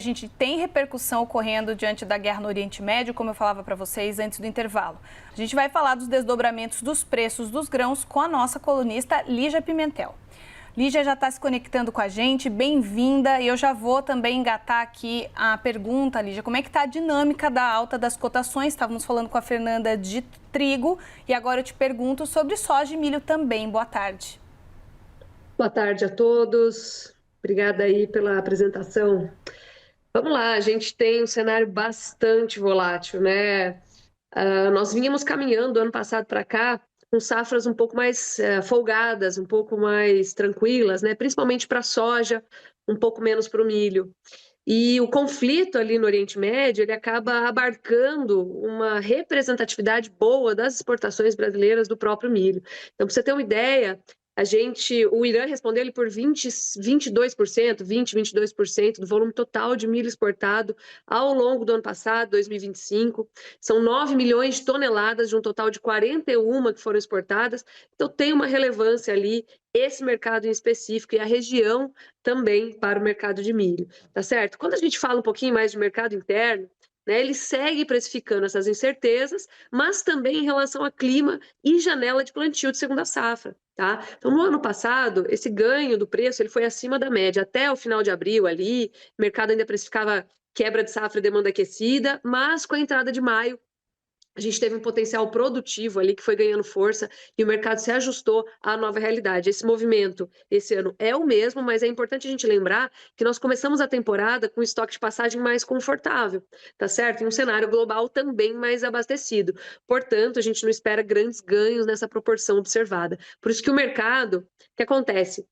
A gente tem repercussão ocorrendo diante da guerra no Oriente Médio, como eu falava para vocês antes do intervalo. A gente vai falar dos desdobramentos dos preços dos grãos com a nossa colunista Lígia Pimentel. Lígia já está se conectando com a gente, bem-vinda. E eu já vou também engatar aqui a pergunta, Lígia, como é que está a dinâmica da alta das cotações? Estávamos falando com a Fernanda de trigo e agora eu te pergunto sobre soja e milho também. Boa tarde. Boa tarde a todos. Obrigada aí pela apresentação. Vamos lá, a gente tem um cenário bastante volátil, né? Nós vínhamos caminhando do ano passado para cá com safras um pouco mais folgadas, um pouco mais tranquilas, né? Principalmente para a soja, um pouco menos para o milho. E o conflito ali no Oriente Médio, ele acaba abarcando uma representatividade boa das exportações brasileiras do próprio milho. Então, para você ter uma ideia, o Irã respondeu ele por 22%, 22% do volume total de milho exportado ao longo do ano passado, 2025. São 9 milhões de toneladas de um total de 41 que foram exportadas. Então tem uma relevância ali esse mercado em específico e a região também para o mercado de milho, tá certo? Quando a gente fala um pouquinho mais de mercado interno, né, ele segue precificando essas incertezas, mas também em relação a clima e janela de plantio de segunda safra. Tá? Então, no ano passado, esse ganho do preço ele foi acima da média. Até o final de abril, ali, o mercado ainda precificava quebra de safra e demanda aquecida, mas com a entrada de maio, a gente teve um potencial produtivo ali que foi ganhando força e o mercado se ajustou à nova realidade. Esse movimento esse ano é o mesmo, mas é importante a gente lembrar que nós começamos a temporada com estoque de passagem mais confortável, tá certo? Em um cenário global também mais abastecido. Portanto, a gente não espera grandes ganhos nessa proporção observada. Por isso que o mercado, o que acontece?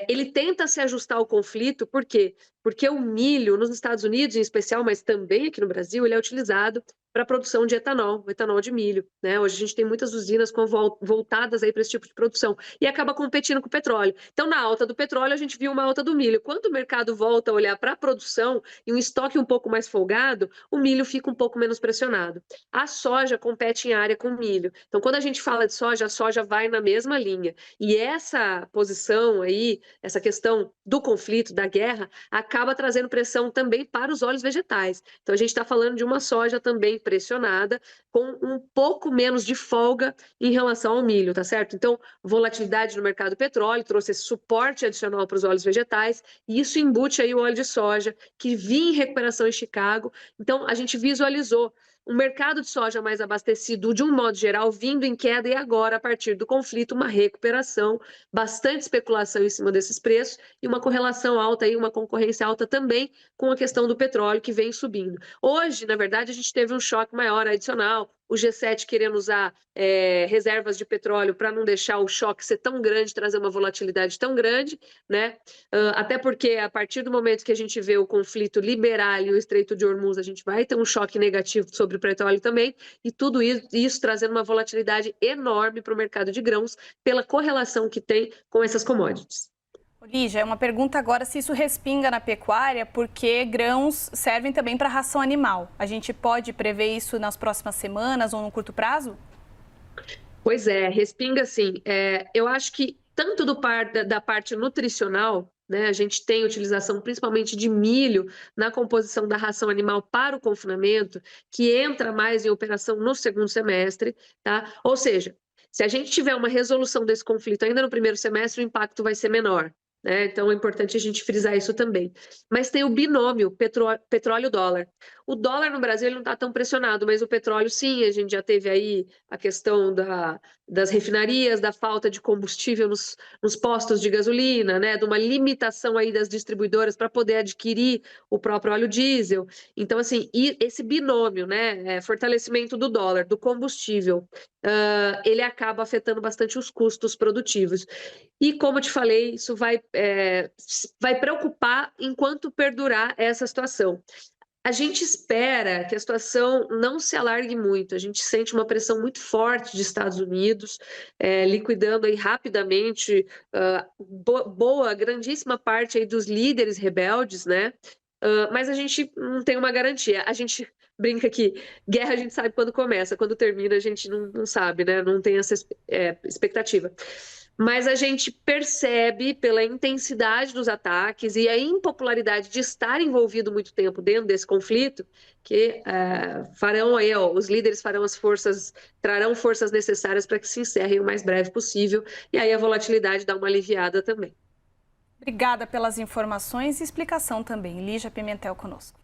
Ele tenta se ajustar ao conflito, por quê? Porque o milho, nos Estados Unidos em especial, mas também aqui no Brasil, ele é utilizado para a produção de etanol, etanol de milho, né? Hoje a gente tem muitas usinas voltadas aí para esse tipo de produção e acaba competindo com o petróleo. Então, na alta do petróleo, a gente viu uma alta do milho. Quando o mercado volta a olhar para a produção e um estoque um pouco mais folgado, o milho fica um pouco menos pressionado. A soja compete em área com o milho. Então, quando a gente fala de soja, a soja vai na mesma linha. E essa posição aí, essa questão do conflito, da guerra, acaba trazendo pressão também para os óleos vegetais. Então, a gente está falando de uma soja também pressionada, com um pouco menos de folga em relação ao milho, tá certo? Então, volatilidade no mercado do petróleo trouxe esse suporte adicional para os óleos vegetais, e isso embute aí o óleo de soja, que vinha em recuperação em Chicago. Então, a gente visualizou um mercado de soja mais abastecido, de um modo geral, vindo em queda, e agora, a partir do conflito, uma recuperação, bastante especulação em cima desses preços, e uma correlação alta, e uma concorrência alta também com a questão do petróleo, que vem subindo. Hoje, na verdade, a gente teve um choque maior adicional, o G7 querendo usar reservas de petróleo para não deixar o choque ser tão grande, trazer uma volatilidade tão grande, né? Até porque a partir do momento que a gente vê o conflito liberar ali o Estreito de Hormuz, a gente vai ter um choque negativo sobre o petróleo também, e tudo isso trazendo uma volatilidade enorme para o mercado de grãos, pela correlação que tem com essas commodities. Lígia, é uma pergunta agora se isso respinga na pecuária, porque grãos servem também para ração animal. A gente pode prever isso nas próximas semanas ou no curto prazo? Pois é, respinga sim. Eu acho que tanto da parte nutricional, né, a gente tem utilização principalmente de milho na composição da ração animal para o confinamento, que entra mais em operação no segundo semestre, tá? Ou seja, se a gente tiver uma resolução desse conflito ainda no primeiro semestre, o impacto vai ser menor, né? Então é importante a gente frisar isso também. Mas tem o binômio petróleo-dólar. O dólar no Brasil ele não está tão pressionado, mas o petróleo sim, a gente já teve aí a questão das refinarias, da falta de combustível nos postos de gasolina, né, de uma limitação aí das distribuidoras para poder adquirir o próprio óleo diesel. Então, assim, esse binômio, né, fortalecimento do dólar, do combustível, ele acaba afetando bastante os custos produtivos. E, como eu te falei, isso vai preocupar enquanto perdurar essa situação. A gente espera que a situação não se alargue muito. A gente sente uma pressão muito forte de Estados Unidos, liquidando aí rapidamente grandíssima parte aí dos líderes rebeldes, né? Mas a gente não tem uma garantia. A gente brinca que guerra a gente sabe quando começa, quando termina a gente não sabe, né? Não tem essa expectativa. mas a gente percebe pela intensidade dos ataques e a impopularidade de estar envolvido muito tempo dentro desse conflito que farão aí, os líderes farão trarão forças necessárias para que se encerre o mais breve possível e aí a volatilidade dá uma aliviada também. Obrigada pelas informações e explicação também. Lígia Pimentel conosco.